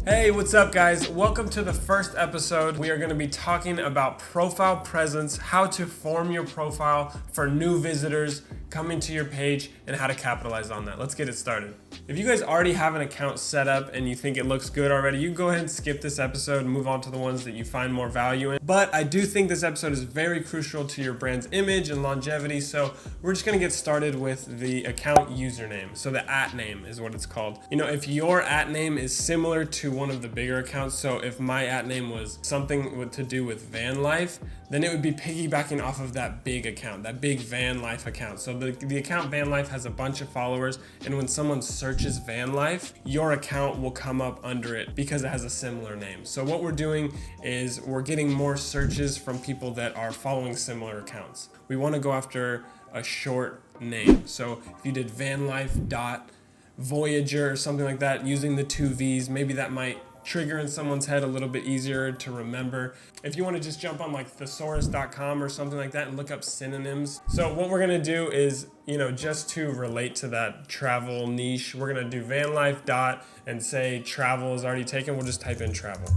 Hey, what's up guys? Welcome to the first episode. We are going to be talking about profile presence, how to form your profile for new visitors coming to your page, and how to capitalize on that. Let's get it started. If you guys already have an account set up and you think it looks good already, you can go ahead and skip this episode and move on to the ones that you find more value in. But I do think this episode is very crucial to your brand's image and longevity, so we're just going to get started with the account username. So the @name is what it's called. You know, if your @name is similar to one of the bigger accounts, so if my @name was something to do with van life, then it would be piggybacking off of that big account, that big van life account. So the account van life has a bunch of followers, and when someone searches van life, your account will come up under it because it has a similar name. So what we're doing is we're getting more searches from people that are following similar accounts. We want to go after a short name. So if you did vanlife.voyager or something like that using the 2 V's, maybe that might trigger in someone's head a little bit easier to remember. If you want to just jump on like thesaurus.com or something like that and look up synonyms. So what we're going to do is, just to relate to that travel niche, we're going to do vanlife and say travel is already taken. We'll just type in travel.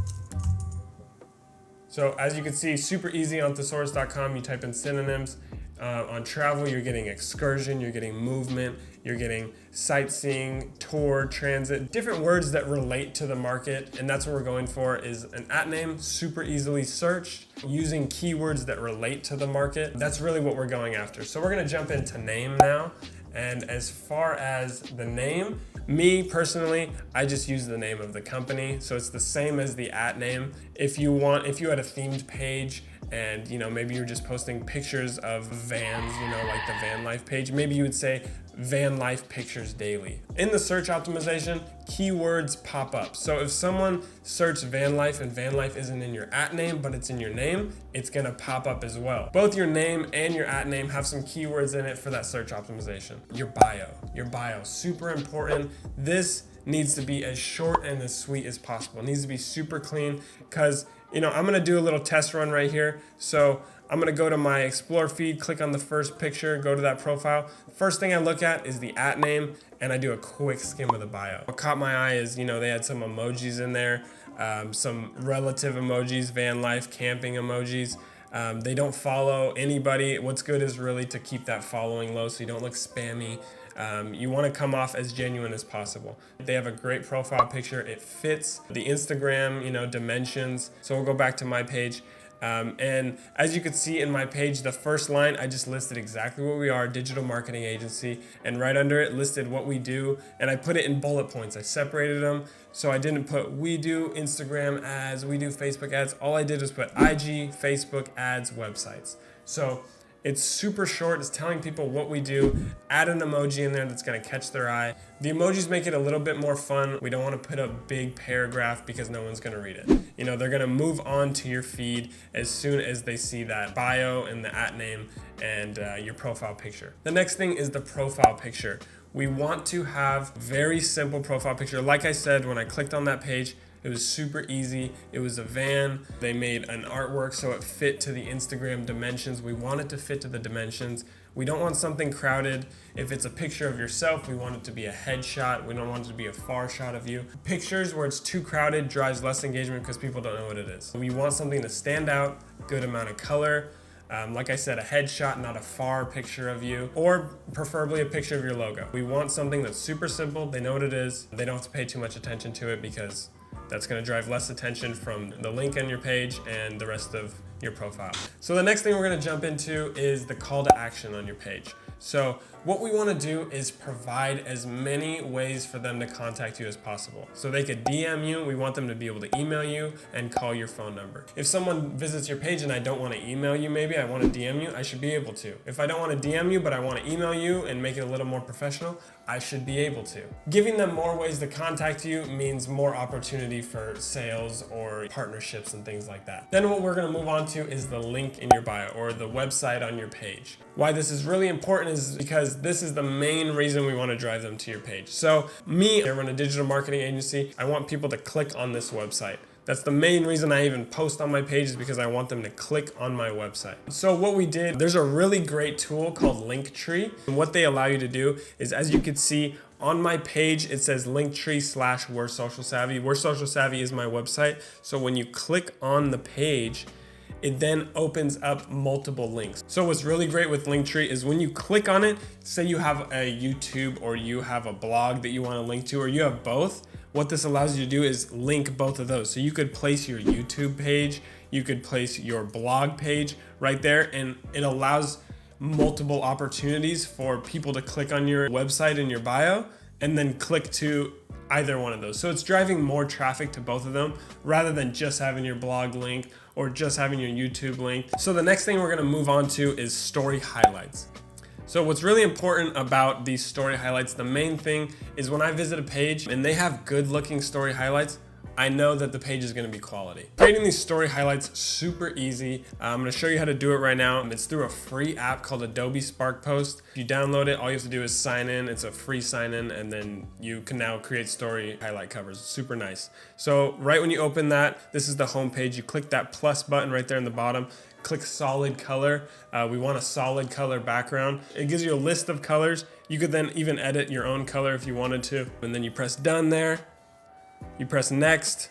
So as you can see, super easy on thesaurus.com. You type in synonyms. On travel, you're getting excursion, you're getting movement, you're getting sightseeing, tour, transit, different words that relate to the market. And that's what we're going for, is an @name, super easily searched, using keywords that relate to the market. That's really what we're going after. So we're gonna jump into name now. And as far as the name, me personally, I just use the name of the company. So it's the same as the @name. If you had a themed page and maybe you're just posting pictures of vans, like the van life page, maybe you would say van life pictures daily. In the search optimization, keywords pop up. So if someone searched van life and van life isn't in your @name, but it's in your name, it's gonna pop up as well. Both your name and your @name have some keywords in it for that search optimization. Your bio, super important. This needs to be as short and as sweet as possible. It needs to be super clean because, I'm gonna do a little test run right here. So I'm gonna go to my Explore feed, click on the first picture, go to that profile. First thing I look at is the @name, and I do a quick skim of the bio. What caught my eye is, they had some emojis in there, some relative emojis, van life, camping emojis. They don't follow anybody. What's good is really to keep that following low so you don't look spammy. You want to come off as genuine as possible. They have a great profile picture. It fits the Instagram, dimensions. So we'll go back to my page. And as you can see in my page, the first line, I just listed exactly what we are, digital marketing agency, and right under it listed what we do, and I put it in bullet points. I separated them, so I didn't put we do Instagram ads, we do Facebook ads. All I did was put IG, Facebook ads, websites. So it's super short. It's telling people what we do. Add an emoji in there that's going to catch their eye. The emojis make it a little bit more fun. We don't want to put a big paragraph because no one's going to read it. They're going to move on to your feed as soon as they see that bio and the @name and your profile picture. The next thing is the profile picture. We want to have very simple profile picture. Like I said, when I clicked on that page, it was super easy. It was a van. They made an artwork so it fit to the Instagram dimensions. We want it to fit to the dimensions. We don't want something crowded. If it's a picture of yourself, we want it to be a headshot. We don't want it to be a far shot of you. Pictures where it's too crowded drives less engagement because people don't know what it is. We want something to stand out, good amount of color. Like I said, a headshot, not a far picture of you, or preferably a picture of your logo. We want something that's super simple. They know what it is. They don't have to pay too much attention to it because that's going to drive less attention from the link on your page and the rest of your profile. So the next thing we're going to jump into is the call to action on your page. So what we want to do is provide as many ways for them to contact you as possible. So they could DM you, we want them to be able to email you and call your phone number. If someone visits your page and I don't want to email you, maybe I want to DM you, I should be able to. If I don't want to DM you, but I want to email you and make it a little more professional, I should be able to. Giving them more ways to contact you means more opportunity for sales or partnerships and things like that. Then what we're going to move on to is the link in your bio or the website on your page. Why this is really important is because this is the main reason we want to drive them to your page. So I run a digital marketing agency. I want people to click on this website. That's the main reason I even post on my page, is because I want them to click on my website. So what we did, there's a really great tool called Linktree. And what they allow you to do is, as you can see on my page, it says Linktree / We're Social Savvy. We're Social Savvy is my website. So when you click on the page, it then opens up multiple links. So what's really great with Linktree is when you click on it, say you have a YouTube or you have a blog that you want to link to, or you have both, what this allows you to do is link both of those. So you could place your YouTube page, you could place your blog page right there, and it allows multiple opportunities for people to click on your website in your bio and then click to either one of those. So it's driving more traffic to both of them rather than just having your blog link or just having your YouTube link. So the next thing we're gonna move on to is story highlights. So what's really important about these story highlights, the main thing is when I visit a page and they have good looking story highlights, I know that the page is gonna be quality. Creating these story highlights, super easy. I'm gonna show you how to do it right now. It's through a free app called Adobe Spark Post. If you download it, all you have to do is sign in. It's a free sign in, and then you can now create story highlight covers. Super nice. So right when you open that, this is the home page. You click that plus button right there in the bottom. Click solid color. We want a solid color background. It gives you a list of colors. You could then even edit your own color if you wanted to. And then you press done there. You press next,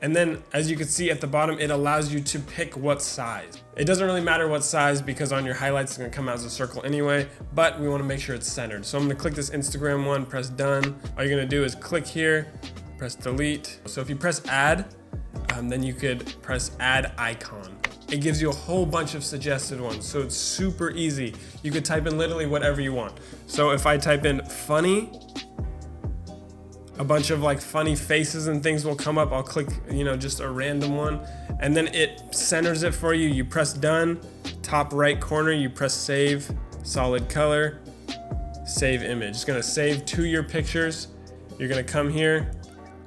and then as you can see at the bottom, it allows you to pick what size. It doesn't really matter what size because on your highlights it's gonna come out as a circle anyway, but we wanna make sure it's centered. So I'm gonna click this Instagram one, press done. All you're gonna do is click here, press delete. So if you press add, then you could press add icon. It gives you a whole bunch of suggested ones, so it's super easy. You could type in literally whatever you want. So if I type in funny, a bunch of like funny faces and things will come up. I'll click, just a random one, and then it centers it for you. You press done, top right corner, you press save, solid color, save image. It's gonna save to your pictures. You're gonna come here,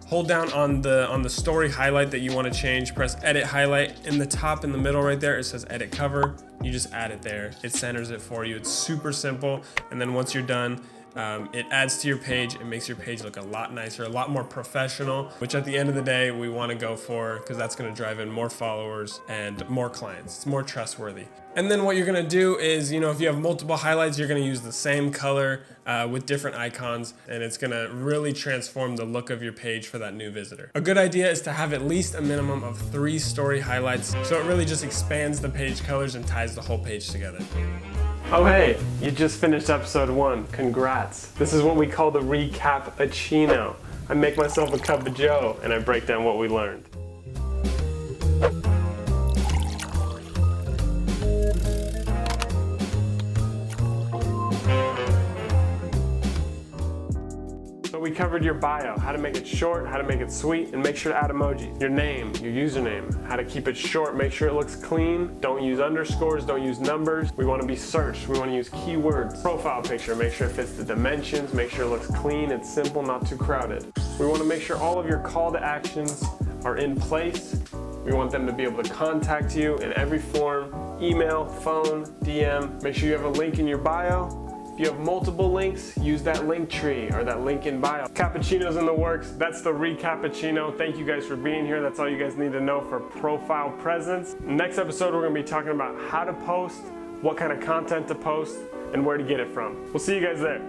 hold down on the story highlight that you wanna change, press edit highlight. In the top, in the middle right there, it says edit cover. You just add it there. It centers it for you. It's super simple. And then once you're done, it adds to your page. It makes your page look a lot nicer, a lot more professional, which at the end of the day, we want to go for, because that's going to drive in more followers and more clients. It's more trustworthy. And then what you're going to do is, if you have multiple highlights, you're going to use the same color with different icons, and it's going to really transform the look of your page for that new visitor. A good idea is to have at least a minimum of 3 story highlights, so it really just expands the page colors and ties the whole page together. Oh hey, you just finished episode 1. Congrats. This is what we call the recappuccino. I make myself a cup of joe and I break down what we learned. So we covered your bio, how to make it short, how to make it sweet, and make sure to add emojis. Your name, your username, how to keep it short, make sure it looks clean. Don't use underscores, don't use numbers. We want to be searched, we want to use keywords. Profile picture, make sure it fits the dimensions, make sure it looks clean, it's simple, not too crowded. We want to make sure all of your call to actions are in place. We want them to be able to contact you in every form, email, phone, DM. Make sure you have a link in your bio. If you have multiple links, use that link tree or that link in bio. Cappuccino's in the works. That's the recappuccino. Thank you guys for being here. That's all you guys need to know for profile presence. Next episode, we're gonna be talking about how to post, what kind of content to post, and where to get it from. We'll see you guys there.